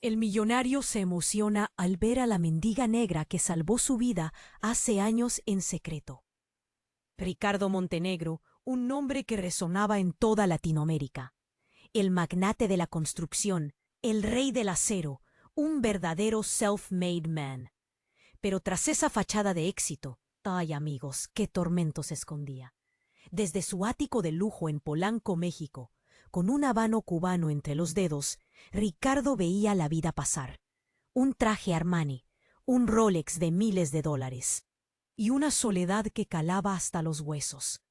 El millonario se emociona al ver a la mendiga negra que salvó su vida hace años en secreto. Ricardo Montenegro, un nombre que resonaba en toda Latinoamérica. El magnate de la construcción, el rey del acero, un verdadero self-made man. Pero tras esa fachada de éxito, ay amigos, qué tormento se escondía. Desde su ático de lujo en Polanco, México, con un habano cubano entre los dedos, Ricardo veía la vida pasar. Un traje Armani, un Rolex de miles de dólares y una soledad que calaba hasta los huesos.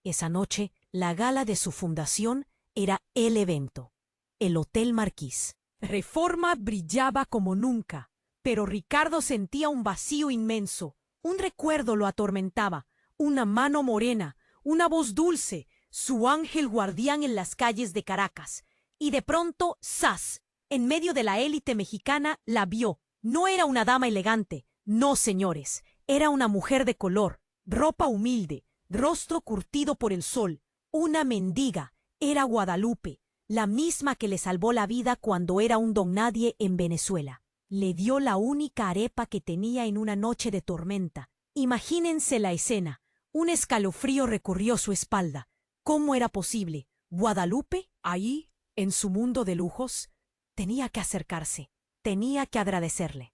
Esa noche, la gala de su fundación era el evento, el Hotel Marquis. Reforma brillaba como nunca, pero Ricardo sentía un vacío inmenso. Un recuerdo lo atormentaba, una mano morena, una voz dulce, su ángel guardián en las calles de Caracas. Y de pronto, ¡zas! En medio de la élite mexicana la vio. No era una dama elegante, no, señores. Era una mujer de color, ropa humilde, rostro curtido por el sol. Una mendiga. Era Guadalupe, la misma que le salvó la vida cuando era un don nadie en Venezuela. Le dio la única arepa que tenía en una noche de tormenta. Imagínense la escena. Un escalofrío recorrió su espalda. ¿Cómo era posible? ¿Guadalupe? Ahí, en su mundo de lujos. Tenía que acercarse. Tenía que agradecerle.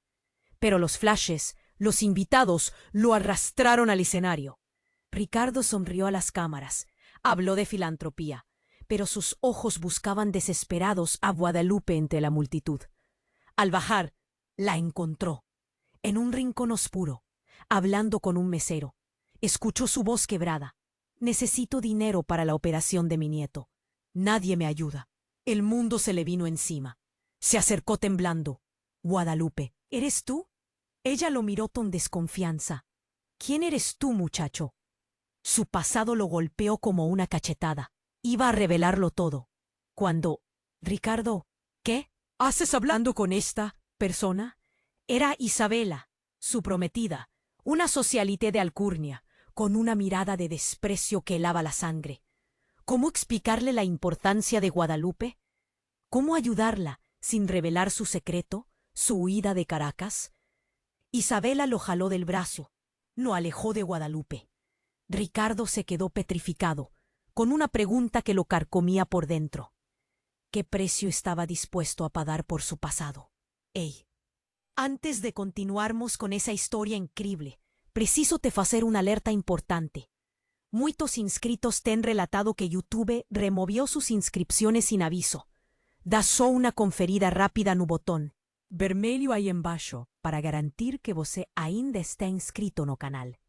Pero los flashes, los invitados, lo arrastraron al escenario. Ricardo sonrió a las cámaras. Habló de filantropía. Pero sus ojos buscaban desesperados a Guadalupe entre la multitud. Al bajar, la encontró. En un rincón oscuro, hablando con un mesero. Escuchó su voz quebrada. Necesito dinero para la operación de mi nieto. Nadie me ayuda. El mundo se le vino encima. Se acercó temblando. Guadalupe, ¿eres tú? Ella lo miró con desconfianza. ¿Quién eres tú, muchacho? Su pasado lo golpeó como una cachetada. Iba a revelarlo todo. Cuando... Ricardo, ¿qué? ¿Haces hablando con esta persona? Era Isabela, su prometida, una socialité de alcurnia, con una mirada de desprecio que helaba la sangre. ¿Cómo explicarle la importancia de Guadalupe? ¿Cómo ayudarla sin revelar su secreto, su huida de Caracas? Isabela lo jaló del brazo, lo alejó de Guadalupe. Ricardo se quedó petrificado, con una pregunta que lo carcomía por dentro. ¿Qué precio estaba dispuesto a pagar por su pasado? Ey, antes de continuarmos con esa historia increíble, preciso te facer una alerta importante. Muitos inscritos ten relatado que YouTube removió sus inscripciones sin aviso. Da só una conferida rápida no botón vermelho aí embaixo para garantir que você ainda está inscrito no canal.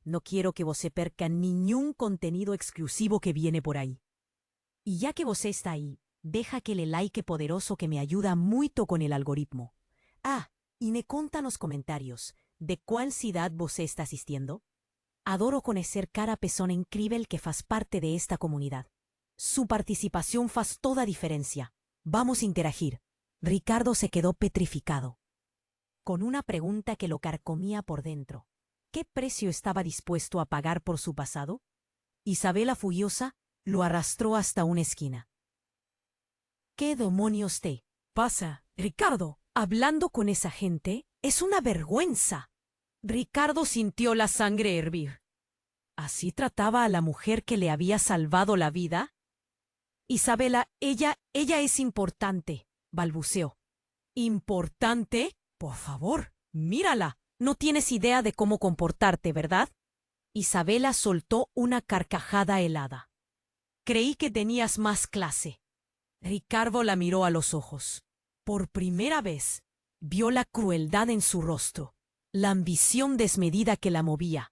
No quiero que você perca ningún contenido exclusivo que viene por ahí. Y ya que você está ahí, deja aquele like poderoso que me ayuda mucho con el algoritmo. Ah, y me conta nos comentarios de cuál ciudad você está asistiendo. Adoro conocer cada persona increíble que faz parte de esta comunidad. Su participación faz toda diferencia. Vamos a interagir. Ricardo se quedó petrificado, con una pregunta que lo carcomía por dentro. ¿Qué precio estaba dispuesto a pagar por su pasado? Isabela, furiosa, lo arrastró hasta una esquina. ¿Qué demonios te pasa, Ricardo? Hablando con esa gente es una vergüenza. Ricardo sintió la sangre hervir. ¿Así trataba a la mujer que le había salvado la vida? Isabela, ella es importante, balbuceó. ¿Importante? Por favor, mírala. No tienes idea de cómo comportarte, ¿verdad? Isabela soltó una carcajada helada. Creí que tenías más clase. Ricardo la miró a los ojos. Por primera vez, vio la crueldad en su rostro, la ambición desmedida que la movía.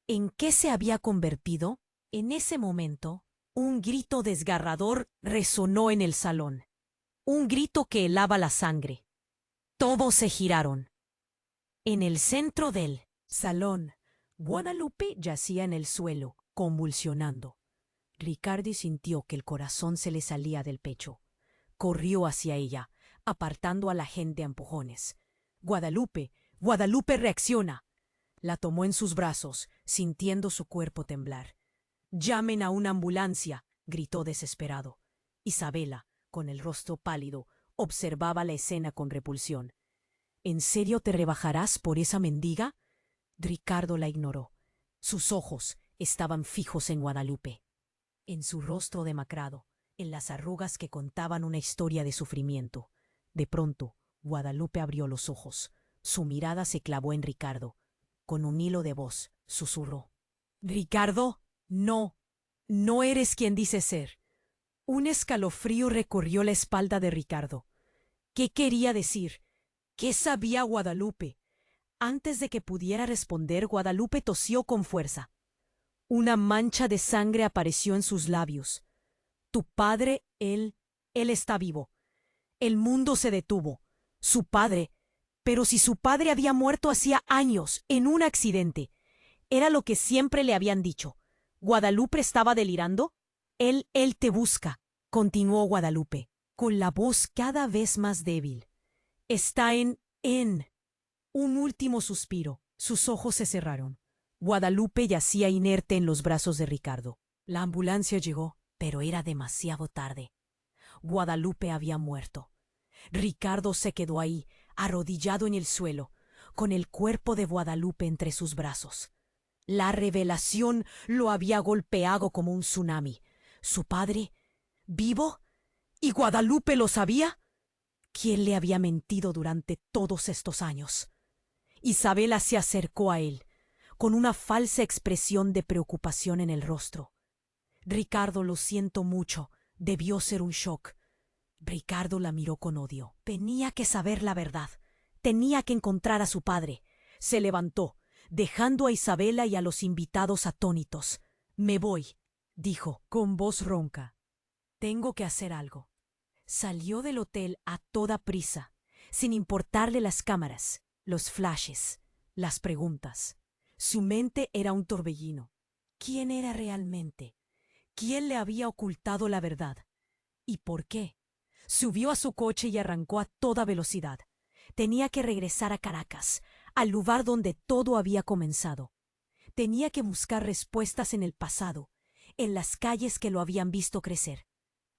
¿En qué se había convertido? En ese momento, un grito desgarrador resonó en el salón. Un grito que helaba la sangre. Todos se giraron. En el centro del salón, Guadalupe yacía en el suelo, convulsionando. Ricardo sintió que el corazón se le salía del pecho. Corrió hacia ella, apartando a la gente a empujones. «Guadalupe, Guadalupe, reacciona». La tomó en sus brazos, sintiendo su cuerpo temblar. «Llamen a una ambulancia», gritó desesperado. Isabela, con el rostro pálido, observaba la escena con repulsión. ¿En serio te rebajarás por esa mendiga? Ricardo la ignoró. Sus ojos estaban fijos en Guadalupe. En su rostro demacrado, en las arrugas que contaban una historia de sufrimiento. De pronto, Guadalupe abrió los ojos. Su mirada se clavó en Ricardo. Con un hilo de voz, susurró: «Ricardo, no, no eres quien dices ser». Un escalofrío recorrió la espalda de Ricardo. ¿Qué quería decir? ¿Qué sabía Guadalupe? Antes de que pudiera responder, Guadalupe tosió con fuerza. Una mancha de sangre apareció en sus labios. Tu padre, él está vivo. El mundo se detuvo. Su padre. Pero si su padre había muerto hacía años, en un accidente. Era lo que siempre le habían dicho. ¿Guadalupe estaba delirando? Él te busca, continuó Guadalupe, con la voz cada vez más débil. Está en. Un último suspiro. Sus ojos se cerraron. Guadalupe yacía inerte en los brazos de Ricardo. La ambulancia llegó, pero era demasiado tarde. Guadalupe había muerto. Ricardo se quedó ahí, arrodillado en el suelo, con el cuerpo de Guadalupe entre sus brazos. La revelación lo había golpeado como un tsunami. ¿Su padre? ¿Vivo? ¿Y Guadalupe lo sabía? ¿Quién le había mentido durante todos estos años? Isabela se acercó a él, con una falsa expresión de preocupación en el rostro. Ricardo, lo siento mucho, debió ser un shock. Ricardo la miró con odio. Tenía que saber la verdad. Tenía que encontrar a su padre. Se levantó, dejando a Isabela y a los invitados atónitos. Me voy, dijo, con voz ronca. Tengo que hacer algo. Salió del hotel a toda prisa, sin importarle las cámaras, los flashes, las preguntas. Su mente era un torbellino. ¿Quién era realmente? ¿Quién le había ocultado la verdad? ¿Y por qué? Subió a su coche y arrancó a toda velocidad. Tenía que regresar a Caracas, al lugar donde todo había comenzado. Tenía que buscar respuestas en el pasado, en las calles que lo habían visto crecer.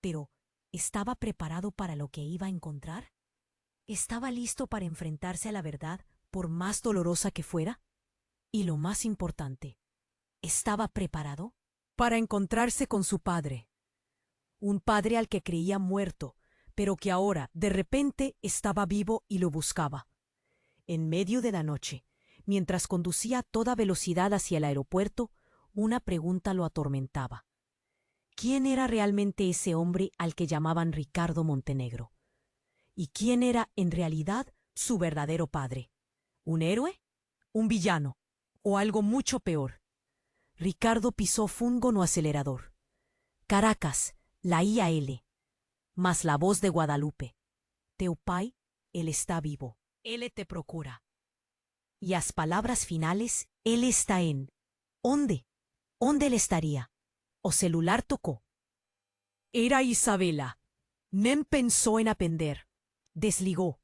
Pero, ¿estaba preparado para lo que iba a encontrar? ¿Estaba listo para enfrentarse a la verdad, por más dolorosa que fuera? Y lo más importante, ¿estaba preparado para encontrarse con su padre? Un padre al que creía muerto, pero que ahora, de repente, estaba vivo y lo buscaba. En medio de la noche, mientras conducía a toda velocidad hacia el aeropuerto, una pregunta lo atormentaba. ¿Quién era realmente ese hombre al que llamaban Ricardo Montenegro? ¿Y quién era, en realidad, su verdadero padre? ¿Un héroe? ¿Un villano? ¿O algo mucho peor? Ricardo pisó fúngono acelerador. Caracas, la IAL, más la voz de Guadalupe. Teu pai, él está vivo. Él te procura. Y las palabras finales, él está en. ¿Dónde? ¿Dónde él estaría? O celular tocó. Era Isabela. Nem pensó en aprender. Desligó.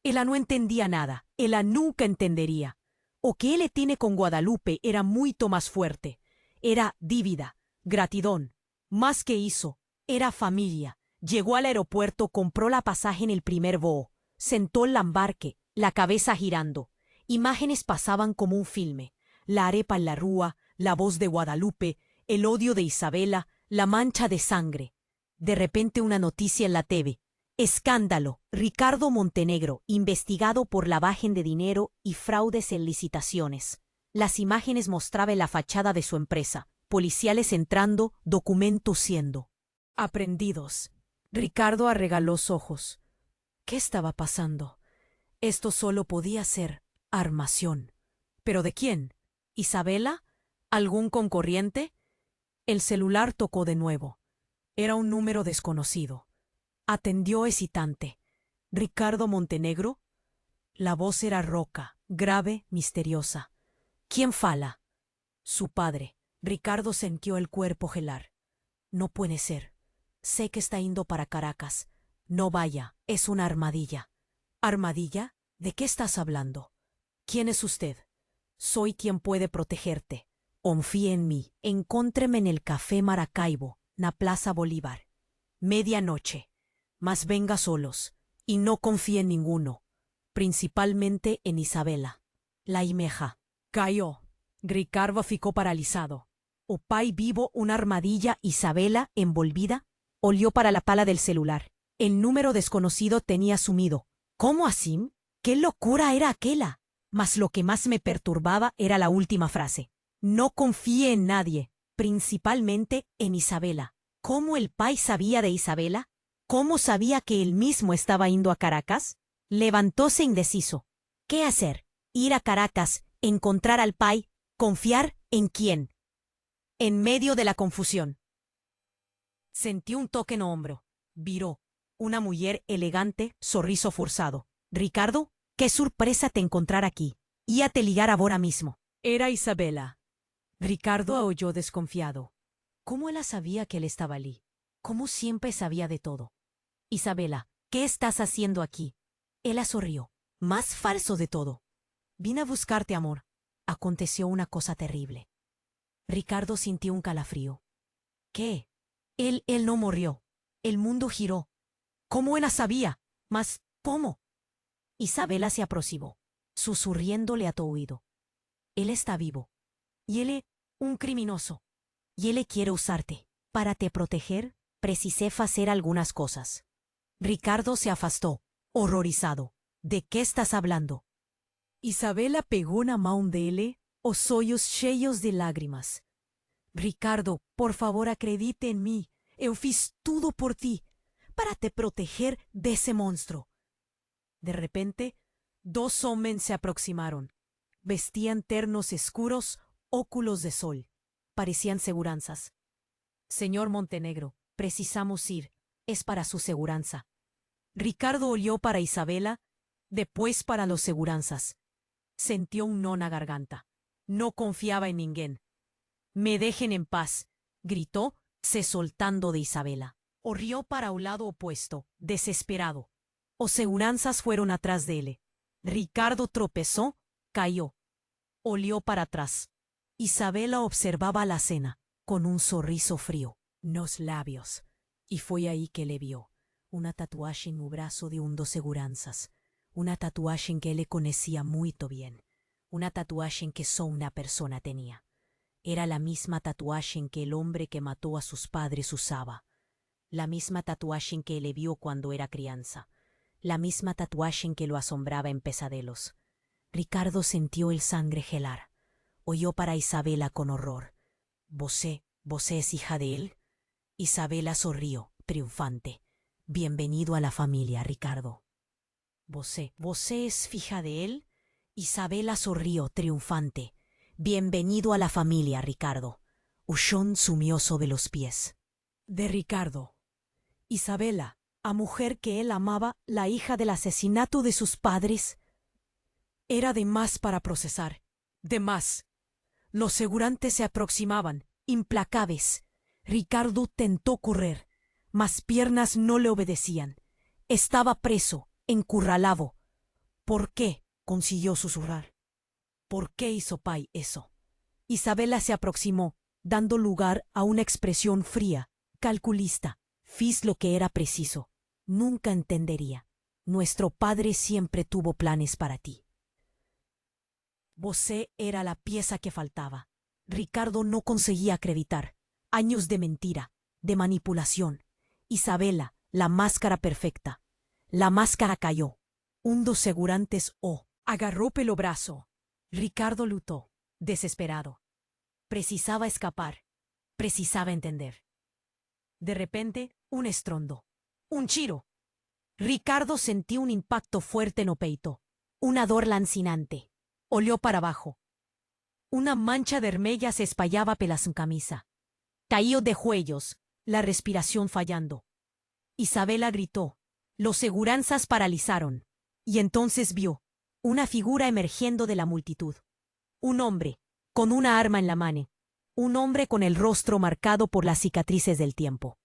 Ella no entendía nada. Ella nunca entendería. O que él tiene con Guadalupe era mucho más fuerte. Era dívida, gratidón. Más que hizo, era familia. Llegó al aeropuerto, compró la pasaje en el primer voo. Sentó en el embarque, la cabeza girando. Imágenes pasaban como un filme. La arepa en la rúa, la voz de Guadalupe, el odio de Isabela, la mancha de sangre. De repente una noticia en la TV. Escándalo. Ricardo Montenegro, investigado por lavaje de dinero y fraudes en licitaciones. Las imágenes mostraban la fachada de su empresa. Policiales entrando, documentos siendo aprendidos. Ricardo arregló los ojos. ¿Qué estaba pasando? Esto solo podía ser armación. ¿Pero de quién? ¿Isabela? ¿Algún concorriente? El celular tocó de nuevo. Era un número desconocido. Atendió hesitante. ¿Ricardo Montenegro? La voz era rouca, grave, misteriosa. ¿Quién fala? Su padre. Ricardo sintió el cuerpo gelar. No puede ser. Sé que está yendo para Caracas. No vaya, es una armadilla. ¿Armadilla? ¿De qué estás hablando? ¿Quién es usted? Soy quien puede protegerte. Confíe en mí. Encóntreme en el Café Maracaibo, na Plaza Bolívar. Medianoche. Mas venga solos. y no confié en ninguno, principalmente en Isabela. La imeja cayó. Ricardo ficó paralizado. O pai vivo una armadilla. Isabela, envolvida, olió para la pala del celular. El número desconocido tenía sumido. ¿Cómo así? ¿Qué locura era aquella? Mas lo que más me perturbaba era la última frase. No confíe en nadie, principalmente en Isabela. ¿Cómo el pai sabía de Isabela? ¿Cómo sabía que él mismo estaba yendo a Caracas? Levantóse indeciso. ¿Qué hacer? Ir a Caracas, encontrar al pai, confiar en quién. En medio de la confusión, sentí un toque en el hombro. Viró. Una mujer elegante, sorriso forzado. Ricardo, qué sorpresa te encontrar aquí. Ia te ligar ahora mismo. Era Isabela. Ricardo oyó desconfiado. ¿Cómo ella sabía que él estaba allí? ¿Cómo siempre sabía de todo? Isabela, ¿qué estás haciendo aquí? Ella sonrió. Más falso de todo. Vine a buscarte, amor. Aconteció una cosa terrible. Ricardo sintió un calafrío. ¿Qué? Él no murió. El mundo giró. ¿Cómo ella sabía? Mas, ¿cómo? Isabela se aproximó, susurriéndole a tu oído. Él está vivo. Y él es un criminoso. Y él quiere usarte. Para te proteger, precisé hacer algunas cosas. Ricardo se afastó, horrorizado. ¿De qué estás hablando? Isabela pegó una mano de él, os ojos cheios de lágrimas. Ricardo, por favor acredite en mí. Eu fiz tudo por ti, para te proteger de ese monstruo. De repente, dos hombres se aproximaron. Vestían ternos escuros, óculos de sol. Parecían seguranzas. Señor Montenegro, precisamos ir. Es para su seguranza. Ricardo olió para Isabela, después para los seguranzas. Sintió un no en la garganta. No confiaba en ninguém. Me dejen en paz, gritó, se soltando de Isabela. Corrió para un lado opuesto, desesperado. Os seguranzas fueron atrás de él. Ricardo tropezó, cayó. Olió para atrás. Isabela observaba la escena, con un sorriso frío, los labios. Y fue ahí que le vio. Una tatuaje en el brazo de un dos seguranzas. Una tatuaje en que le conocía muy bien. Una tatuaje en que solo una persona tenía. Era la misma tatuaje en que el hombre que mató a sus padres usaba. La misma tatuaje en que le vio cuando era crianza. La misma tatuaje en que lo asombraba en pesadelos. Ricardo sintió el sangre gelar. Oyó para Isabela con horror. ¿Vosé es hija de él? Isabela sonrió, triunfante. Bienvenido a la familia, Ricardo. ¿Vosé es hija de él? Isabela sonrió, triunfante. Bienvenido a la familia, Ricardo. Ushón sumió sobre los pies de Ricardo. Isabela, a mujer que él amaba, la hija del asesinato de sus padres, era de más para procesar. De más. Los segurantes se aproximaban, implacables. Ricardo tentó correr, mas piernas no le obedecían. Estaba preso, encurralado. ¿Por qué? Consiguió susurrar. ¿Por qué hizo pai eso? Isabela se aproximó, dando lugar a una expresión fría, calculista. Fiz lo que era preciso. Nunca entendería. Nuestro padre siempre tuvo planes para ti. Vosé era la pieza que faltaba. Ricardo no conseguía acreditar. Años de mentira, de manipulación. Isabela, la máscara perfecta. La máscara cayó. Un dos segurantes agarró pelo brazo. Ricardo lutó, desesperado. Precisaba escapar. Precisaba entender. De repente, un estrondo. Un chiro. Ricardo sintió un impacto fuerte en el peito. Una dor lancinante. Olió para abajo. Una mancha vermella se espallaba pela su camisa. Caíó de juellos, la respiración fallando. Isabela gritó. Los seguranzas paralizaron. Y entonces vio una figura emergiendo de la multitud. Un hombre, con una arma en la mano. Un hombre con el rostro marcado por las cicatrices del tiempo.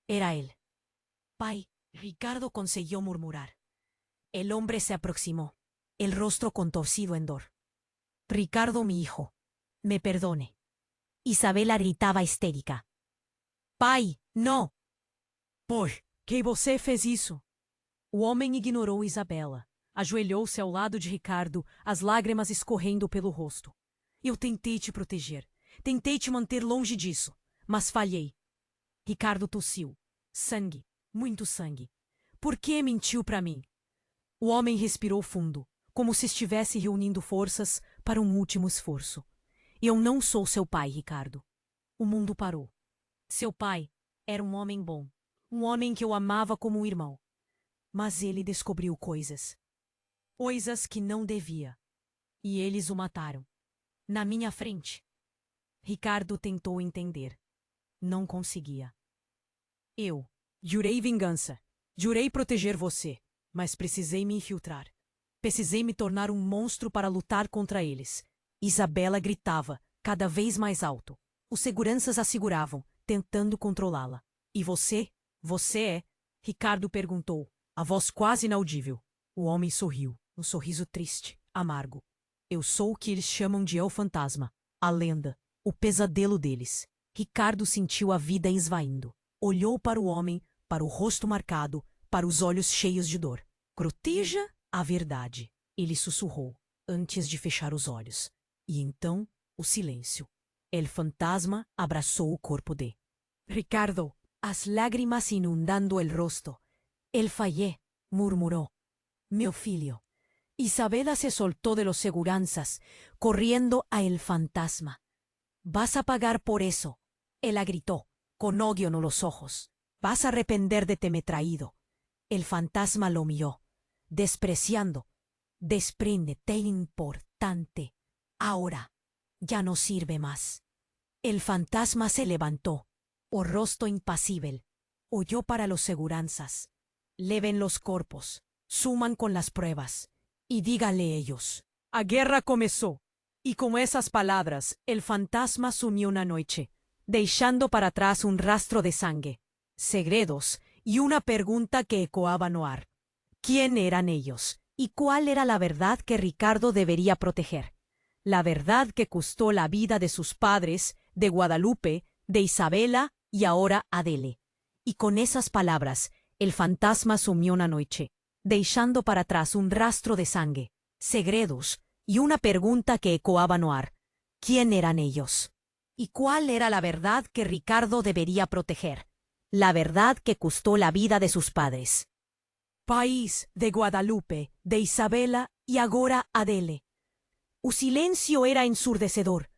Era él. Pai, Ricardo consiguió murmurar. El hombre se aproximó, el rostro contorcido en dor. Ricardo, mi hijo, me perdone. Isabela gritaba histérica. Pai, no. ¿Por qué vosé fez isso? O homem ignorou Isabela. Ajoelhou-se ao lado de Ricardo, as lágrimas escorrendo pelo rosto. Eu tentei te proteger. Tentei te manter longe disso, mas falhei. Ricardo tossiu. Sangue. Muito sangue. Por que mentiu para mim? O homem respirou fundo, como se estivesse reunindo forças para um último esforço. Eu não sou seu pai, Ricardo. O mundo parou. Seu pai era um homem bom. Um homem que eu amava como um irmão. Mas ele descobriu coisas. Coisas que não devia. E eles o mataram. Na minha frente. Ricardo tentou entender. Não conseguia. Eu jurei vingança. Jurei proteger você. Mas precisei me infiltrar. Precisei me tornar um monstro para lutar contra eles. Isabela gritava, cada vez mais alto. Os seguranças a seguravam, tentando controlá-la. E você? Você é? Ricardo perguntou, a voz quase inaudível. O homem sorriu, um sorriso triste, amargo. Eu sou o que eles chamam de El Fantasma, a lenda, o pesadelo deles. Ricardo sentiu a vida esvaindo. Olhou para o homem, para o rosto marcado, para os olhos cheios de dor. Proteja a verdade, ele sussurrou, antes de fechar os olhos. E então, o silêncio. El Fantasma abraçou o corpo de Ricardo, as lágrimas inundando el rosto. El fallé, murmuró. Meu filho. Isabela se soltó de los seguranzas, corriendo a El Fantasma. Vas a pagar por eso, ella gritó, con odio en los ojos. Vas a arrepender de temer traído. El Fantasma lo miró, despreciando. Despréndete importante. Ahora, ya no sirve más. El Fantasma se levantó, o rostro impasible. Oyó para los seguranzas. Leven los corpos, suman con las pruebas, y dígale ellos. A guerra comenzó, y con esas palabras el Fantasma sumió una noche, dejando para atrás un rastro de sangre, segredos y una pregunta que ecoaba no ar. ¿Quién eran ellos? ¿Y cuál era la verdad que Ricardo debería proteger? La verdad que costó la vida de sus padres, de Guadalupe, de Isabela y ahora Adele. Y con esas palabras, el Fantasma sumió una noche, dejando para atrás un rastro de sangre, segredos y una pregunta que ecoaba no ar. ¿Quién eran ellos? ¿Y cuál era la verdad que Ricardo debería proteger? La verdad que costó la vida de sus padres. País de Guadalupe, de Isabela y agora Adele. O silencio era ensurdecedor.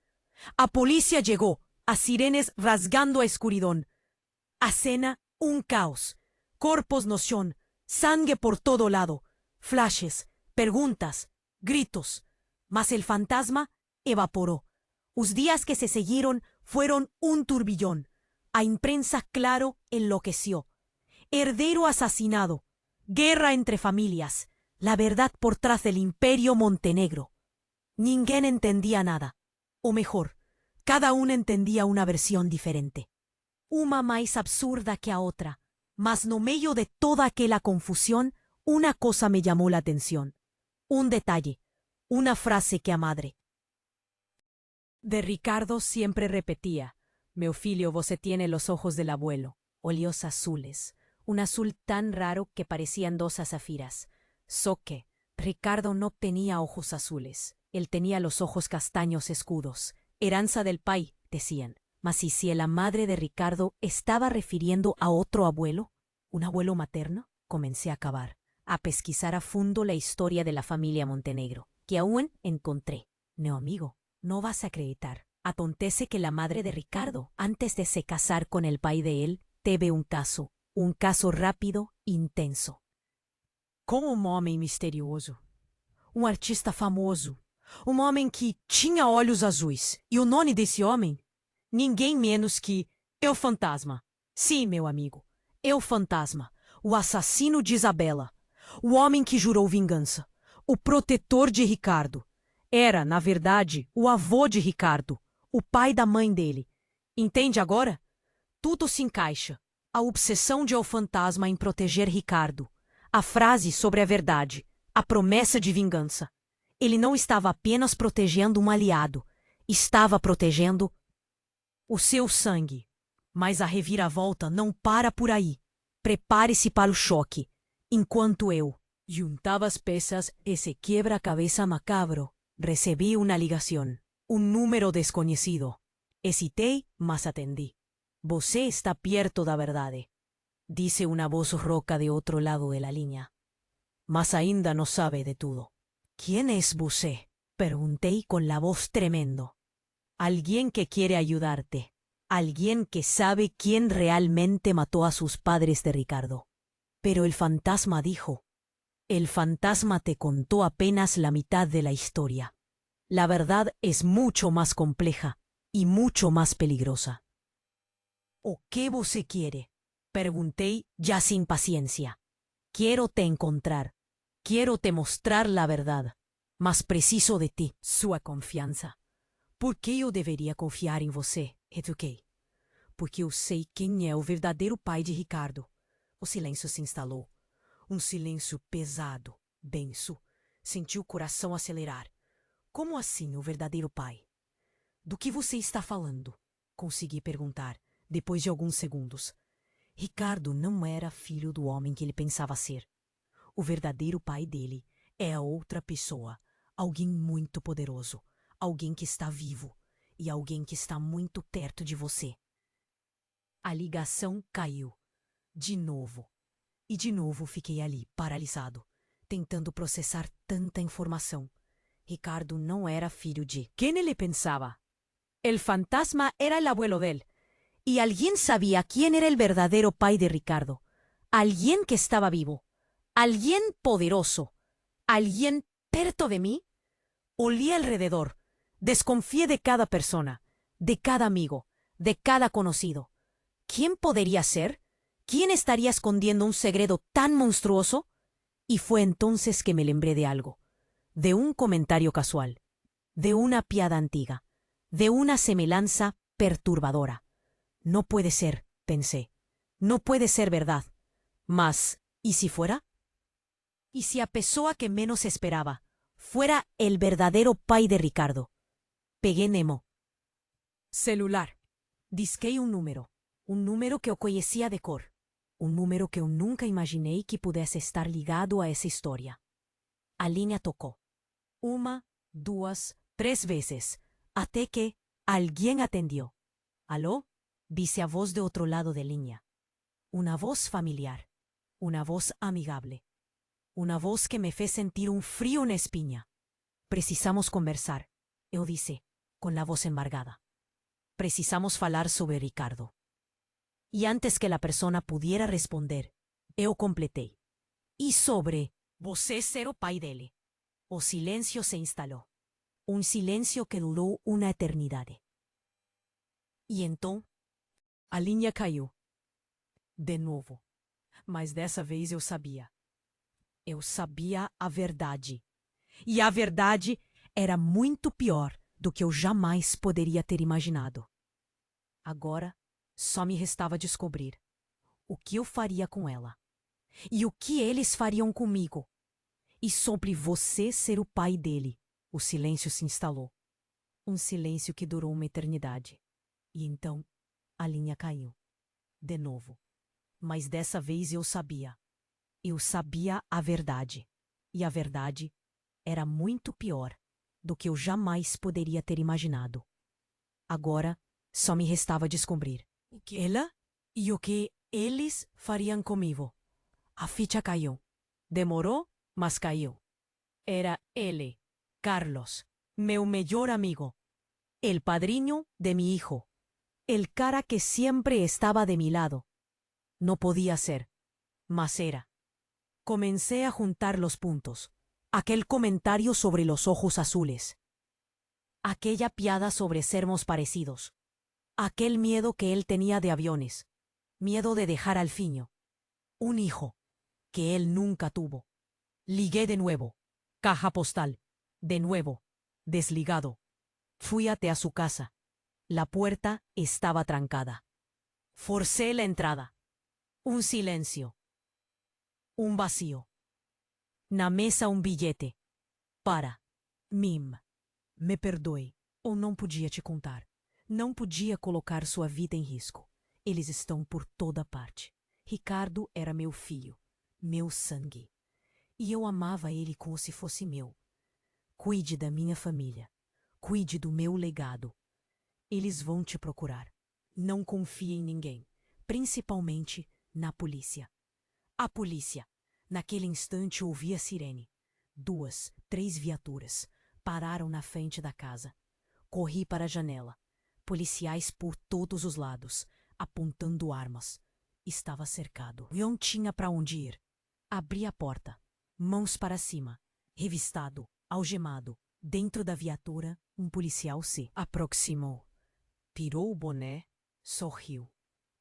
A policía llegó, a sirenes rasgando a escuridón. A cena, un caos. Corpos no son, sangre por todo lado. Flashes, preguntas, gritos. Mas el Fantasma evaporó. Os días que se siguieron fueron un turbillón. A imprensa claro enloqueció. Heredero asesinado. Guerra entre familias. La verdad por tras del imperio Montenegro. Ninguém entendía nada. O mejor, cada uno entendía una versión diferente. Una más absurda que a otra. Mas no medio de toda aquella confusión, una cosa me llamó la atención. Un detalle. Una frase que a madre de Ricardo siempre repetía. Meu filho, você tiene los ojos del abuelo. Olhos azules. Un azul tan raro que parecían dos zafiras. So que Ricardo no tenía ojos azules. Él tenía los ojos castaños escudos. Heranza del pai, decían. Mas ¿y si la madre de Ricardo estaba refiriendo a otro abuelo? ¿Un abuelo materno? Comencé a cavar, a pesquisar a fondo la historia de la familia Montenegro, que aún encontré. No, amigo, no vas a acreditar. Acontece que la madre de Ricardo, antes de se casar con el pai de él, teve un caso rápido, intenso. Com um homem misterioso, um artista famoso, um homem que tinha olhos azuis. E o nome desse homem? Ninguém menos que El Fantasma. Sim, meu amigo, El Fantasma, o assassino de Isabela, o homem que jurou vingança, o protetor de Ricardo. Era, na verdade, o avô de Ricardo, o pai da mãe dele. Entende agora? Tudo se encaixa. A obsessão de El Fantasma em proteger Ricardo, a frase sobre a verdade, a promessa de vingança. Ele não estava apenas protegendo um aliado, estava protegendo o seu sangue. Mas a reviravolta não para por aí. Prepare-se para o choque. Enquanto eu juntava as peças, esse quebra-cabeça macabro, recebi uma ligação. Número desconhecido. Hesitei, mas atendi. Você está perto da verdade, disse uma voz rouca de outro lado de la linha. Mas ainda não sabe de tudo. ¿Quién es você? Perguntei com la voz tremendo. Alguien que quiere ayudarte. Alguien que sabe quién realmente mató a sus padres de Ricardo. Pero el fantasma dijo. El fantasma te contó apenas la mitad de la historia. La verdad es mucho más compleja y mucho más peligrosa. ¿O qué você quiere? Pregunté ya sin paciencia. Quiero te encontrar. Quiero te mostrar la verdad. Mas preciso de ti, sua confiança. Por que eu deveria confiar em você? Retruquei. Porque eu sei quem é o verdadeiro pai de Ricardo. O silêncio se instalou. Um silêncio pesado, denso. Senti o coração acelerar. Como assim o verdadeiro pai? Do que você está falando? Consegui perguntar, depois de alguns segundos. Ricardo não era filho do homem que ele pensava ser. O verdadeiro pai dele é outra pessoa, alguém muito poderoso, alguém que está vivo e alguém que está muito perto de você. A ligação caiu. De novo. E de novo fiquei ali, paralisado, tentando processar tanta informação. Ricardo não era filho de... Quem ele pensava? El fantasma era el abuelo de él. Y alguien sabía quién era el verdadero pai de Ricardo. Alguien que estaba vivo. Alguien poderoso. Alguien perto de mí. Olí alrededor. Desconfié de cada persona, de cada amigo, de cada conocido. ¿Quién podría ser? ¿Quién estaría escondiendo un secreto tan monstruoso? Y fue entonces que me lembré de algo, de un comentario casual, de una piada antigua, de una semejanza perturbadora. No puede ser, pensé. No puede ser verdad. Mas, ¿y si fuera? ¿Y si a pessoa que menos esperaba fuera el verdadero pai de Ricardo? Pegué Nemo. Celular. Disquei un número que eu conhecia de cor. Um número que eu nunca imaginei que pudesse estar ligado a essa história. A linha tocou. 1, 2, 3 vezes, até que alguém atendeu. ¿Aló? Disse a voz de outro lado da linha. Uma voz familiar. Uma voz amigable. Uma voz que me fez sentir um frio na espinha. Precisamos conversar, eu disse, com a voz embargada. Precisamos falar sobre Ricardo. E antes que a persona pudiera responder, eu completei. E sobre você ser o pai dele. O silêncio se instalou. Um silêncio que durou uma eternidade. E então, a linha caiu. De novo. Mas dessa vez eu sabia. Eu sabia a verdade. E a verdade era muito pior do que eu jamais poderia ter imaginado. Agora, só me restava descobrir o que eu faria com ela e o que eles fariam comigo. E sobre você ser o pai dele, o silêncio se instalou. Um silêncio que durou uma eternidade. E então, a linha caiu. De novo. Mas dessa vez eu sabia. Eu sabia a verdade. E a verdade era muito pior do que eu jamais poderia ter imaginado. Agora, só me restava descobrir o que ela e o que eles fariam comigo. A ficha caiu. Demorou, mas caiu. Era ele, Carlos, meu melhor amigo. El padrino de mi hijo. El cara que siempre estaba de mi lado. No podía ser, mas era. Comencé a juntar los puntos. Aquel comentario sobre los ojos azules. Aquella piada sobre sermos parecidos. Aquel miedo que él tenía de aviones. Miedo de dejar al fiño. Un hijo que él nunca tuvo. Ligué de nuevo. Caja postal. De nuevo. Desligado. Fui até a su casa. La puerta estaba trancada. Forcé la entrada. Un silencio. Un vacío. Na mesa um bilhete. Para. Mim. Me perdoe. Ou não podia te contar. Não podia colocar sua vida em risco. Eles estão por toda parte. Ricardo era meu filho. meu sangue. E eu amava ele como se fosse meu. Cuide da minha família. Cuide do meu legado. Eles vão te procurar. Não confie em ninguém, principalmente na polícia. A polícia. Naquele instante ouvi a sirene. 2, 3 viaturas pararam na frente da casa. Corri para a janela. Policiais por todos os lados, apontando armas. Estava cercado. Não tinha para onde ir. Abri a porta. Mãos para cima. Revistado, algemado. Dentro da viatura, um policial se aproximou. Tirou o boné, sorriu.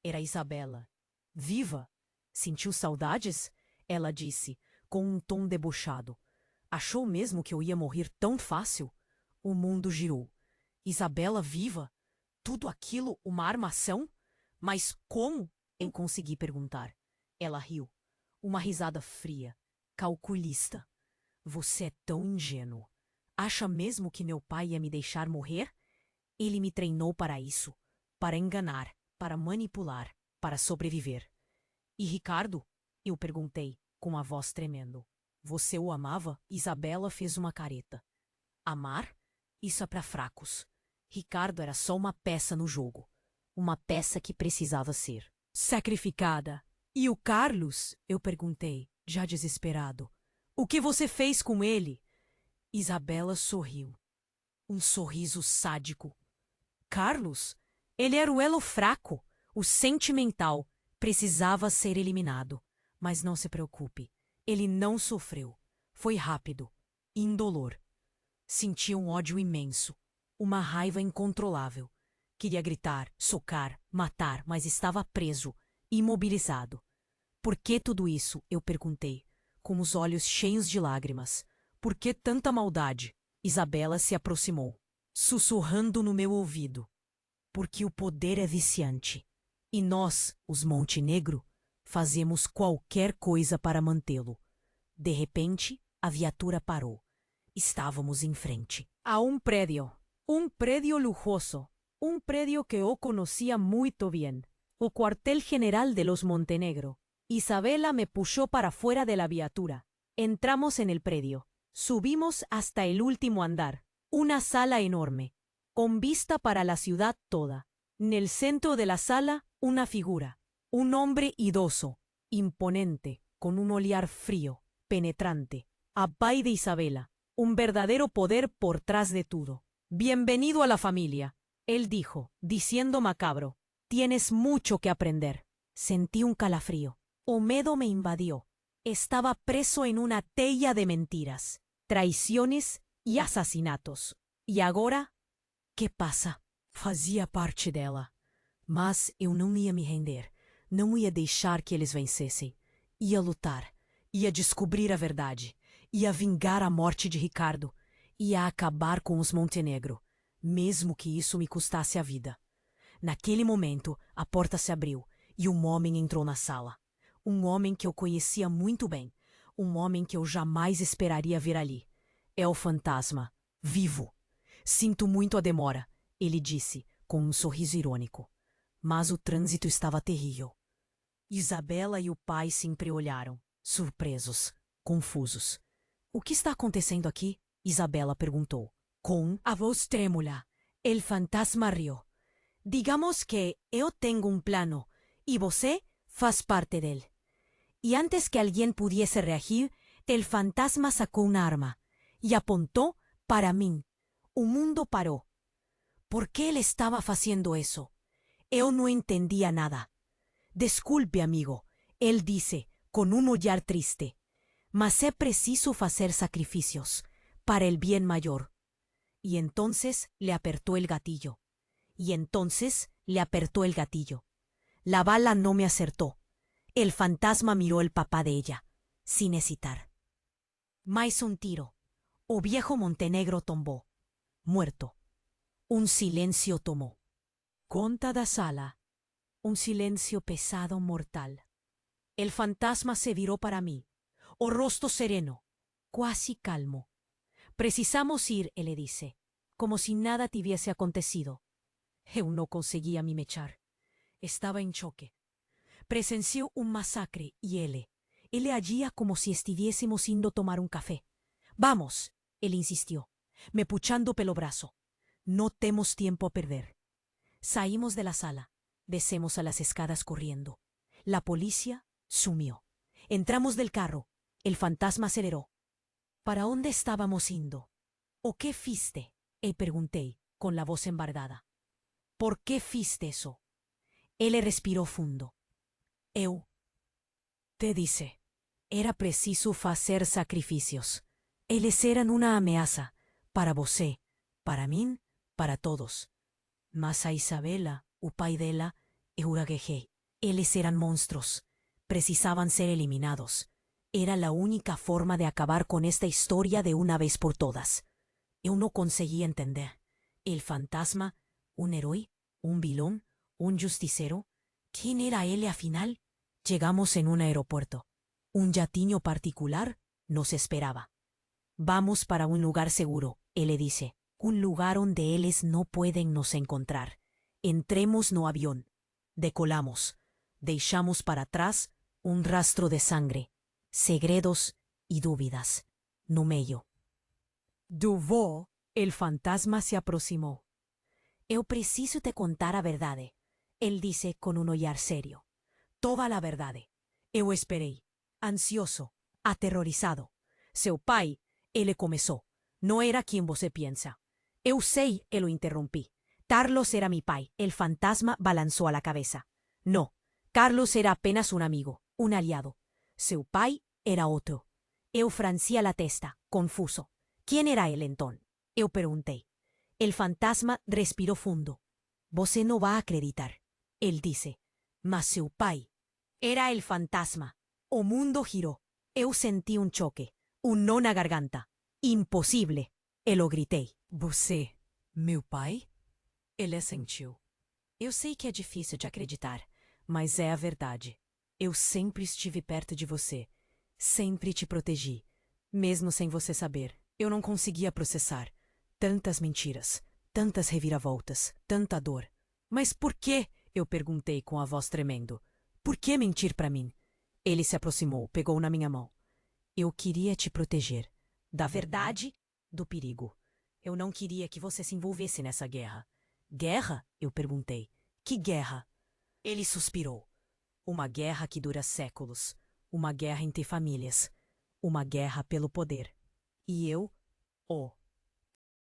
Era Isabela. Viva! Sentiu saudades? Ela disse, com um tom debochado. Achou mesmo que eu ia morrer tão fácil? O mundo girou. Isabela viva? Tudo aquilo uma armação? Mas como? Eu consegui perguntar. Ela riu. Uma risada fria, calculista. Você é tão ingênuo. Acha mesmo que meu pai ia me deixar morrer? Ele me treinou para isso. Para enganar, para manipular, para sobreviver. E Ricardo? Eu perguntei, com a voz tremendo. Você o amava? Isabela fez uma careta. Amar? Isso é para fracos. Ricardo era só uma peça no jogo. Uma peça que precisava ser sacrificada. E o Carlos? Eu perguntei, já desesperado. O que você fez com ele? Isabela sorriu. Um sorriso sádico. Carlos? Ele era o elo fraco, o sentimental. Precisava ser eliminado. Mas não se preocupe. Ele não sofreu. Foi rápido, indolor. Senti um ódio imenso, uma raiva incontrolável. Queria gritar, socar, matar, mas estava preso, imobilizado. Por que tudo isso? Eu perguntei, com os olhos cheios de lágrimas. Por que tanta maldade? Isabela se aproximou, sussurrando no meu ouvido. Porque o poder é viciante. E nós, os Montenegro, fazemos qualquer coisa para mantê-lo. De repente, a viatura parou. Estávamos em frente a um prédio lujoso, um prédio que eu conhecia muito bem, o quartel general de los Montenegro. Isabela me puxó para fuera de la viatura. Entramos en el predio. Subimos hasta el último andar, una sala enorme, con vista para la ciudad toda. En el centro de la sala, una figura, un hombre idoso, imponente, con un olhar frío, penetrante. Abai de Isabela, un verdadero poder por tras de todo. Bienvenido a la familia, él dijo, diciendo macabro. Tienes mucho que aprender. Sentí un calafrío. Omedo me invadió. Estaba preso en una teia de mentiras, traiciones y assassinatos. E agora? Que passa? Fazia parte dela. Mas eu não ia me render. Não ia deixar que eles vencessem. Ia lutar. Ia descobrir a verdade. Ia vingar a morte de Ricardo. Ia acabar com os Montenegro, mesmo que isso me custasse a vida. Naquele momento, a porta se abriu e um homem entrou na sala. Um homem que eu conhecia muito bem. Um homem que eu jamais esperaria ver ali. É o fantasma, vivo. Sinto muito a demora, ele disse, com um sorriso irônico. Mas o trânsito estava terrível. Isabela e o pai se entreolharam, surpresos, confusos. O que está acontecendo aqui? Isabela perguntou, com a voz trêmula. El fantasma riu. Digamos que eu tenho um plano e você faz parte dele. Y antes que alguien pudiese reagir, el fantasma sacó un arma y apuntó para mí. Un mundo paró. ¿Por qué él estaba haciendo eso? Yo no entendía nada. Disculpe, amigo, él dice, con un olhar triste. Mas es preciso hacer sacrificios para el bien mayor. Y entonces le apretó el gatillo. La bala no me acertó. El fantasma miró el papá de ella, sin hesitar. Mais un tiro. O viejo Montenegro tombó, muerto. Un silencio tomó. Conta da sala. Un silencio pesado mortal. El fantasma se viró para mí, o rostro sereno, quasi calmo. Precisamos ir, él le dice, como si nada te hubiese acontecido. Eu no conseguía me mechar. Estaba en choque. Presenció un masacre y él Él le hallía como si estuviésemos indo tomar un café. Vamos, él insistió, me puchando pelo brazo. No temos tiempo a perder. Saímos de la sala, descemos a las escadas corriendo. La policía sumió. Entramos del carro. El fantasma aceleró. ¿Para dónde estábamos indo? ¿O qué fiste? Pregunté, con la voz embardada. ¿Por qué fiste eso? Él respiró fundo. Eu te disse, era preciso fazer sacrificios. Eles eran una ameaça para você, para mim, para todos. Mas a Isabela, o pai dela, eu gaguejei. Eles eran monstruos. Precisaban ser eliminados. Era la única forma de acabar con esta historia de una vez por todas. Eu no conseguía entender. El fantasma, un héroe, un vilón, un justicero. ¿Quién era él al final? Llegamos en un aeropuerto. Un yatiño particular nos esperaba. Vamos para un lugar seguro, él le dice. Un lugar donde ellos no pueden nos encontrar. Entremos no avión. Decolamos. Deixamos para atrás un rastro de sangre, segredos y dúvidas. No meio. Duvó, el fantasma se aproximó. Eu preciso te contar a verdade, él dice con un olhar serio. Toda la verdade. Eu esperei, ansioso, aterrorizado. Seu pai, ele começou. No era quien você piensa. Eu sei, él lo interrumpí. Carlos era mi pai. El fantasma balanzó a la cabeza. No, Carlos era apenas un amigo, un aliado. Seu pai era otro. Eu francia la testa, confuso. ¿Quién era él entón? Eu pregunté. El fantasma respiró fundo. Você no va a acreditar. Él dice. Mas seu pai era el fantasma. O mundo giró. Eu sentí un choque, un nó na garganta. Imposible. Eu lo gritei. Você, meu pai? Ele sentiu. Eu sei que é difícil de acreditar, mas é a verdade. Eu sempre estive perto de você. Sempre te protegi. Mesmo sem você saber. Eu não conseguia processar. Tantas mentiras, tantas reviravoltas, tanta dor. Mas por quê? Eu perguntei com a voz tremendo. Por que mentir para mim? Ele se aproximou, pegou na minha mão. Eu queria te proteger. Da verdade, do perigo. Eu não queria que você se envolvesse nessa guerra. Guerra? Eu perguntei. Que guerra? Ele suspirou. Uma guerra que dura séculos. Uma guerra entre famílias. Uma guerra pelo poder. E eu? Oh.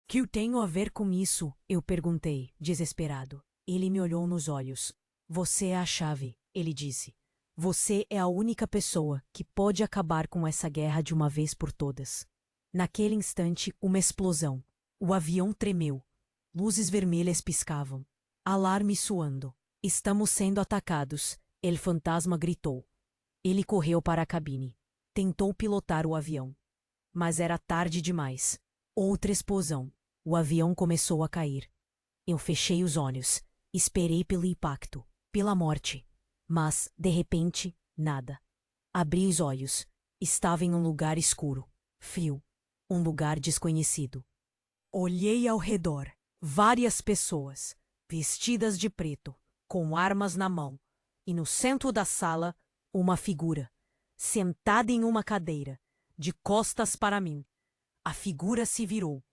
Que eu tenho a ver com isso? Eu perguntei, desesperado. Ele me olhou nos olhos. Você é a chave, ele disse. Você é a única pessoa que pode acabar com essa guerra de uma vez por todas. Naquele instante, uma explosão. O avião tremeu. Luzes vermelhas piscavam. Alarme soando. Estamos sendo atacados. El fantasma gritou. Ele correu para a cabine. Tentou pilotar o avião. Mas era tarde demais. Outra explosão. O avião começou a cair. Eu fechei os olhos. Esperei pelo impacto, pela morte. Mas, de repente, nada. Abri os olhos. Estava em um lugar escuro, frio, um lugar desconhecido. Olhei ao redor. Várias pessoas, vestidas de preto, com armas na mão. E no centro da sala, uma figura, sentada em uma cadeira, de costas para mim. A figura se virou,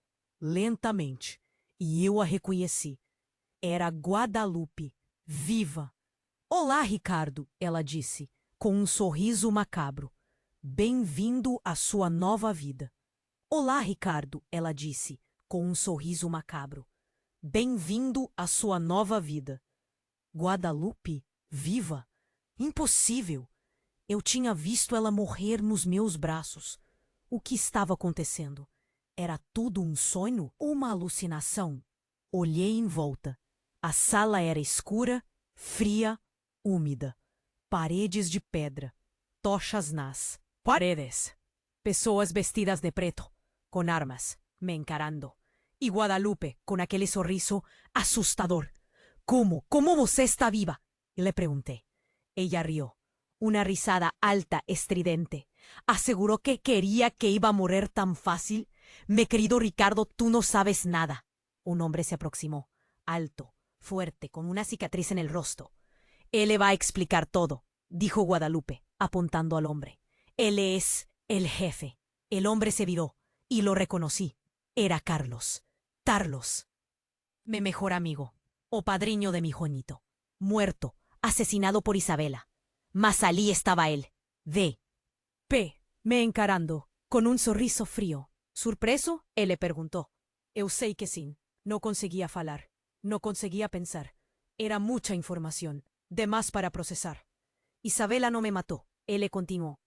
lentamente, e eu a reconheci. Era Guadalupe, viva. Olá, Ricardo, ela disse, com um sorriso macabro. Bem-vindo à sua nova vida. Olá, Ricardo, ela disse, com um sorriso macabro. Bem-vindo à sua nova vida. Guadalupe, viva? Impossível! Eu tinha visto ela morrer nos meus braços. O que estava acontecendo? Era tudo um sonho ou uma alucinação? Olhei em volta. A sala era escura, fria, úmida. Paredes de pedra. Tochas nas paredes. Pessoas vestidas de preto, com armas, me encarando. E Guadalupe, com aquele sorriso assustador. ¿Cómo você está viva? Le pregunté. Ella rió. Una risada alta, estridente. Aseguró que quería que iba a morir tan fácil. Mi querido Ricardo, tú no sabes nada. Un hombre se aproximó, alto, fuerte, con una cicatriz en el rostro. Él le va a explicar todo, dijo Guadalupe, apuntando al hombre. Él es el jefe. El hombre se viró y lo reconocí. Era Carlos. Carlos, mi mejor amigo, o padrino de mi Juanito. Muerto, asesinado por Isabela. Mas allí estaba él. Me encarando, con un sorriso frío. ¿Surpreso? Él le preguntó. Eu sei que sim. No conseguía falar. No conseguía pensar. Era mucha información. De más para procesar. Isabela no me mató. Él le continuó.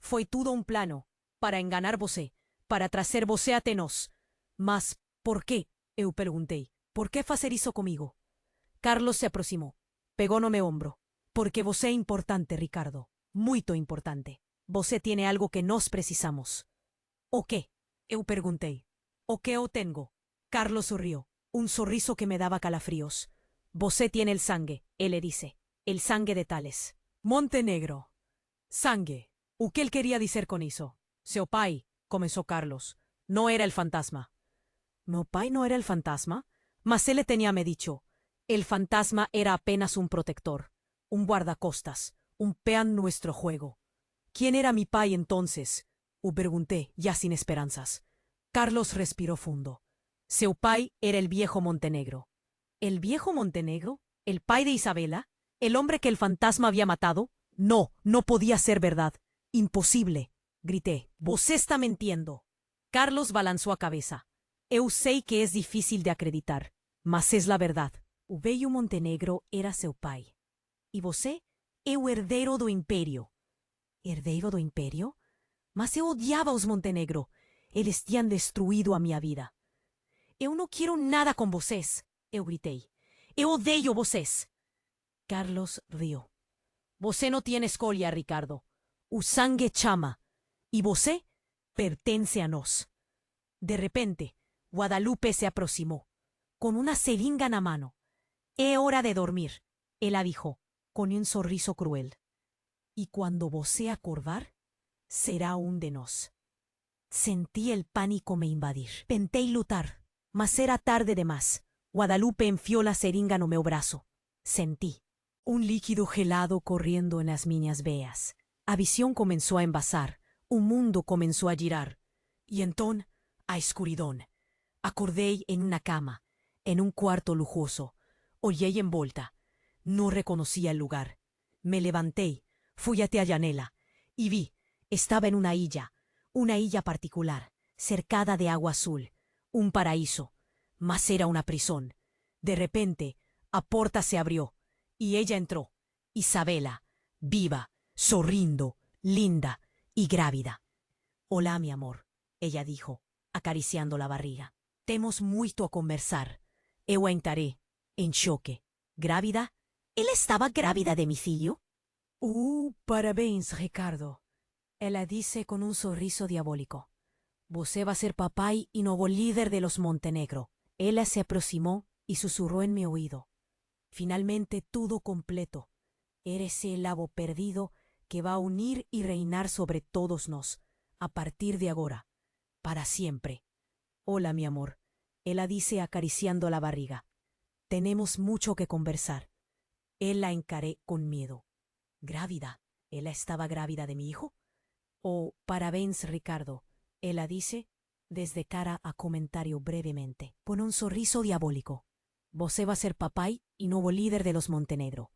Foi tudo un plano. Para enganar você. Para trazer você até nós. Mas, por qué? Eu perguntei. Por qué facer isso comigo? Carlos se aproximó. Pegó no me hombro. Porque você é importante, Ricardo. Muito importante. Você tiene algo que nós precisamos. O qué? Eu perguntei. O que eu tengo? Carlos sonrió. Un sorriso que me daba calafríos. Você tiene el sangue, él le dice. El sangue de Tales. Montenegro. Sangue. O que él quería decir con eso? Seu pai, comenzó Carlos. No era el fantasma. ¿No pai no era el fantasma? Mas él le tenía me dicho. El fantasma era apenas un protector, un guardacostas, un peón nuestro juego. ¿Quién era mi pai entonces? Pregunté, ya sin esperanzas. Carlos respiró fundo. Seu pai era el viejo Montenegro. ¿El viejo Montenegro? ¿El pai de Isabela? ¿El hombre que el fantasma había matado? No, no podía ser verdad. Imposible, grité. Vos está mintiendo. Carlos balanzó a cabeza. Eu sei que es difícil de acreditar, mas es la verdad. O velho Montenegro era seu pai. E você é o herdeiro do império. Herdeiro do império? Mas eu odiava os Montenegro. Eles tinham destruído a minha vida. Eu não quero nada com vocês, eu gritei. Eu odeio vocês. Carlos riu. Você não tem escolha, Ricardo. O sangue chama. E você pertence a nós. De repente, Guadalupe se aproximó, con una seringa en la mano. «É hora de dormir», ella dijo, con un sorriso cruel. «Y cuando você acordar, será un de nós». Sentí el pánico me invadir. Tentei lutar, mas era tarde de más. Guadalupe enfió la seringa no meu brazo. Sentí un líquido gelado corriendo en las miñas veas. A visión comenzó a envasar, un mundo comenzó a girar. Y entón, a escuridón. Acordei en una cama, en un cuarto lujoso. Ollei en volta. No reconocía el lugar. Me levanté, fui até a janela, y vi, estaba en una isla particular, cercada de agua azul, un paraíso, mas era una prisión. De repente, a porta se abrió, y ella entró, Isabela, viva, sorrindo, linda y grávida. «Hola, mi amor», ella dijo, acariciando la barriga. «Temos muito a conversar». Eu entraré, en choque. «Grávida? ¿Él estaba grávida de mi filho?» Parabéns, Ricardo. Ella dice con un sorriso diabólico. «Você va a ser papai y nuevo líder de los Montenegro». Ella se aproximó y susurró en mi oído. «Finalmente todo completo. Eres el labo perdido que va a unir y reinar sobre todos nos, a partir de ahora, para siempre». «Hola, mi amor», ella dice acariciando la barriga. «Tenemos mucho que conversar». Él la encaré con miedo. «¿Grávida? ¿Ella estaba grávida de mi hijo?» «Parabéns, Ricardo», ella dice, desde cara a comentario brevemente, con un sorriso diabólico. «Você va a ser papai y nuevo líder de los Montenegro».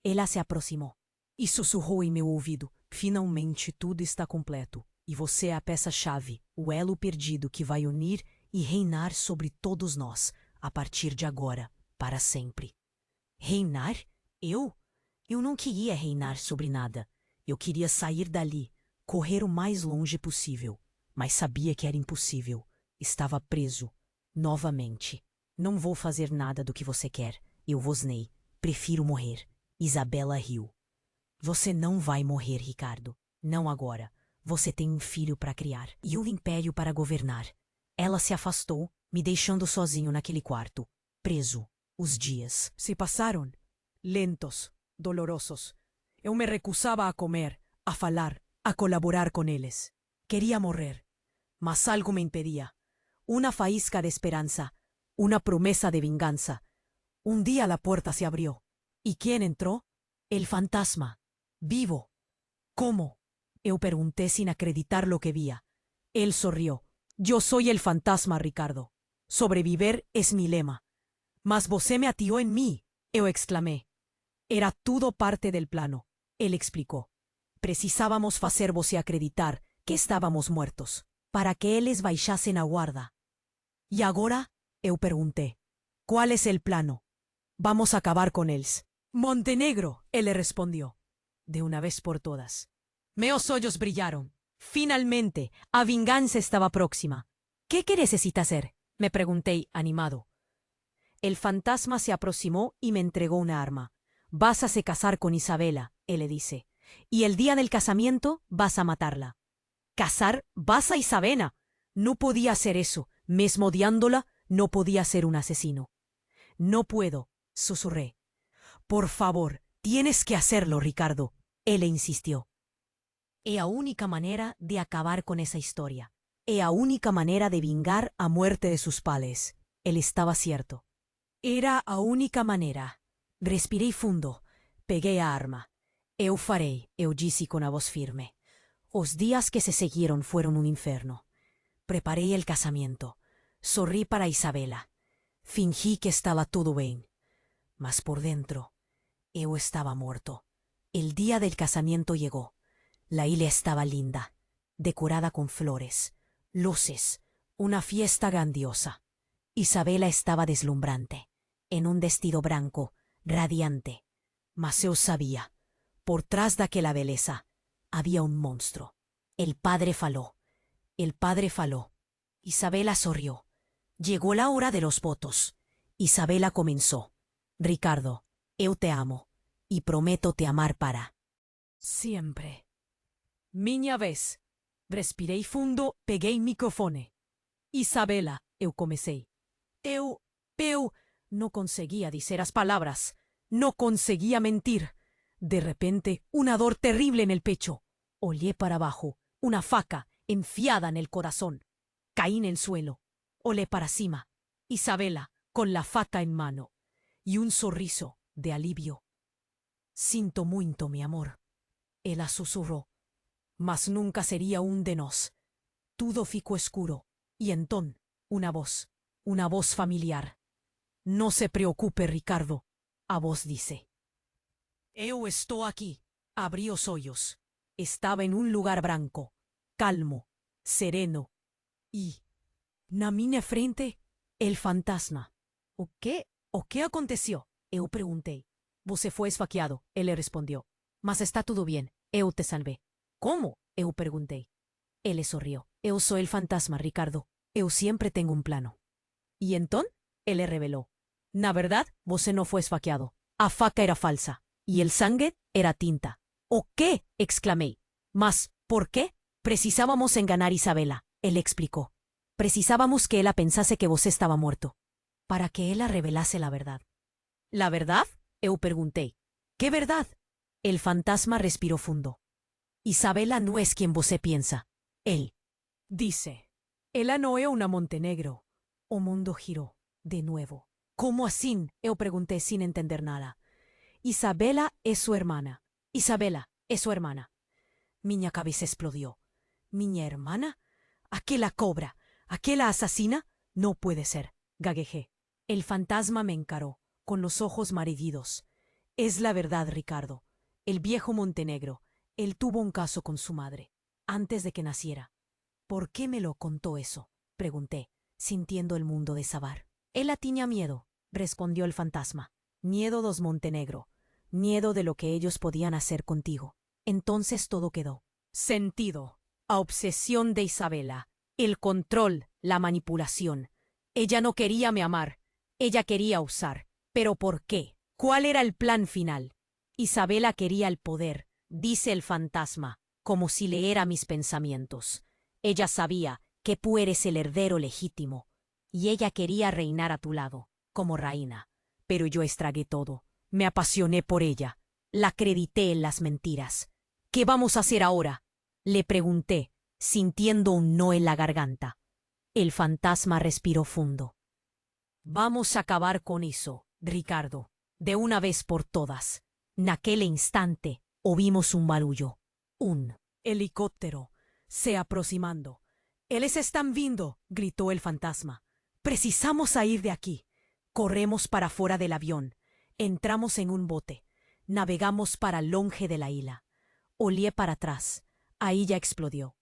Ella se aproximó e sussurrou em meu ouvido. «Finalmente tudo está completo. E você é a peça-chave, o elo perdido que vai unir e reinar sobre todos nós, a partir de agora, para sempre». «Reinar? Eu? Eu não queria reinar sobre nada. Eu queria sair dali, correr o mais longe possível. Mas sabia que era impossível. Estava preso. Novamente. Não vou fazer nada do que você quer. Eu vosnei. Prefiro morrer». Isabela riu. «Você não vai morrer, Ricardo. Não agora. Você tem um filho para criar e um império para governar». Ela se afastou, me deixando sozinho naquele quarto, preso. Os dias se passaram, lentos, dolorosos. Eu me recusava a comer, a falar, a colaborar com eles. Queria morrer, mas algo me impedía. Una faísca de esperanza, una promesa de venganza. Un día la puerta se abrió. ¿Y quién entró? El fantasma. Vivo. ¿Cómo? Eu pregunté sin acreditar lo que vía. Él sonrió. Yo soy el fantasma, Ricardo. Sobreviver es mi lema. Mas você me atió en mí, eu exclamé. Era todo parte del plano. Él explicó. Precisábamos facer você acreditar que estábamos muertos, para que eles baixasen a guarda. E agora? Eu pergunté. ¿Cuál es el plano? Vamos a acabar con els. Montenegro, él le respondió. De una vez por todas. Meus ollos brillaron. Finalmente, a venganza estaba próxima. ¿Qué que necesita hacer? Me pregunté, animado. El fantasma se aproximó y me entregó una arma. Vas a se casar con Isabela, él le dice. Y el día del casamiento vas a matarla. ¿Casar? ¿Vas a Isabela? No podía hacer eso. Mesmo odiándola, no podía ser un asesino. No puedo, susurré. Por favor, tienes que hacerlo, Ricardo. Él le insistió. É a única manera de acabar con esa historia. É a única manera de vingar a muerte de sus pales. Él estaba cierto. Era a única manera. Respirei fundo. Peguei a arma. Eu farei, eu disse con a voz firme. Os días que se seguieron fueron un inferno. Preparé el casamiento. Sorrí para Isabela. Fingí que estaba todo bien. Mas por dentro, eu estaba muerto. El día del casamiento llegó. La isla estaba linda, decorada con flores, luces, una fiesta grandiosa. Isabela estaba deslumbrante, en un vestido blanco, radiante. Mas eu sabía, por tras daquela belleza, había un monstruo. El padre faló. Isabela sonrió. Llegó la hora de los votos. Isabela comenzó. Ricardo, eu te amo, y prometo te amar para siempre. Miña vez. Respirei fundo, peguei microfone. Isabela, eu comecei. Eu no conseguía decir as palabras. No conseguía mentir. De repente, una dor terrible en el pecho. Olé para abajo, una faca enfiada en el corazón. Caí en el suelo. Olé para cima. Isabela, con la faca en mano. Y un sorriso de alivio. Sinto muito, mi amor. Ela susurró. Mas nunca sería un de nós. Todo ficou escuro. Y entón, una voz familiar. No se preocupe, Ricardo. A voz dice. Eu estou aquí. Abrí os ollos. Estaba en un lugar branco, calmo, sereno. Y, na minha frente, el fantasma. O qué aconteció? Eu preguntei. Você foi esfaqueado, él le respondió. Mas está todo bien, eu te salvé. ¿Cómo? Eu preguntei. Él sonrió. Eu soy el fantasma, Ricardo. Eu siempre tengo un plano. ¿Y entón? Él le reveló. Na verdad, você no fue esfaqueado. A faca era falsa. Y el sangue era tinta. ¿O qué? Exclamé. Mas, ¿por qué? Precisábamos enganar a Isabela. Él explicó. Precisábamos que ella pensase que você estaba muerto. Para que ella revelase la verdad. ¿La verdad? Eu pregunté. ¿Qué verdad? El fantasma respiró fundo. Isabela no es quien você piensa. Él dice. Ela no é una Montenegro. O mundo giró. De nuevo. ¿Cómo así? Eu pregunté sin entender nada. Isabela es su hermana. Isabela es su hermana. Miña cabeza explodió. ¿Miña hermana? ¿Aquella cobra? ¿Aquella asesina? No puede ser. Gaguejé. El fantasma me encaró, con los ojos mareados. Es la verdad, Ricardo. El viejo Montenegro. Él tuvo un caso con su madre, antes de que naciera. ¿Por qué me lo contó eso? Pregunté, sintiendo el mundo desabar. Ella tenía miedo, respondió el fantasma. Miedo dos Montenegro. Miedo de lo que ellos podían hacer contigo. Entonces todo quedó. Sentido. A obsesión de Isabela. El control, la manipulación. Ella no quería me amar. Ella quería usar. ¿Pero por qué? ¿Cuál era el plan final? Isabela quería el poder, dice el fantasma, como si leera mis pensamientos. Ella sabía que tú eres el heredero legítimo, y ella quería reinar a tu lado, como reina. Pero yo estragué todo. Me apasioné por ella. La acredité en las mentiras. ¿Qué vamos a hacer ahora? Le pregunté, sintiendo un no en la garganta. El fantasma respiró fundo. Vamos a acabar con eso, Ricardo, de una vez por todas. Naquel instante oímos un barullo. Un Helicóptero. Se aproximando. «¡Eles están vindo!», gritó el fantasma. «Precisamos salir de aquí». Corremos para fuera del avión. Entramos en un bote. Navegamos para longe de la isla. Olí para atrás. Ahí ya explodió.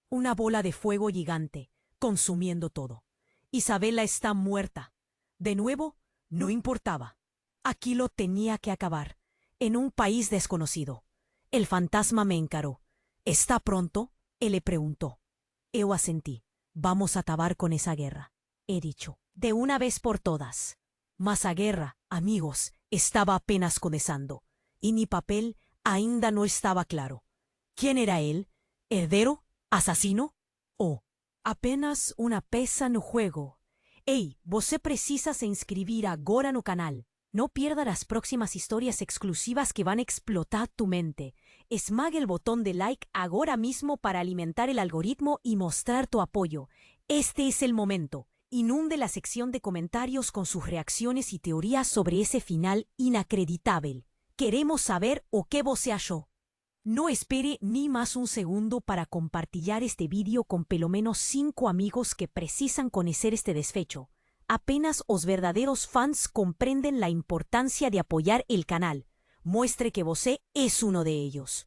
Una bola de fuego gigante, consumiendo todo. Isabela está muerta. De nuevo, no importaba. Aquí lo tenía que acabar, en un país desconocido. El fantasma me encaró. «¿Está pronto?», él le preguntó. Eu asentí. «Vamos a acabar con esa guerra», he dicho, de una vez por todas. Mas a guerra, amigos, estaba apenas comenzando, y mi papel ainda no estaba claro. ¿Quién era él? ¿Heredero? ¿Asesino? ¿O apenas una peça no juego? Ei, você precisa se inscribir agora no canal. No pierda las próximas historias exclusivas que van a explotar tu mente. Esmague el botón de like ahora mismo para alimentar el algoritmo y mostrar tu apoyo. Este es el momento. Inunde la sección de comentarios con sus reacciones y teorías sobre ese final inacreditable. Queremos saber o qué você achó. No espere ni más un segundo para compartir este vídeo con pelo menos 5 amigos que precisan conocer este desfecho. Apenas os verdaderos fans comprenden la importancia de apoyar el canal. Muestre que você es uno de ellos.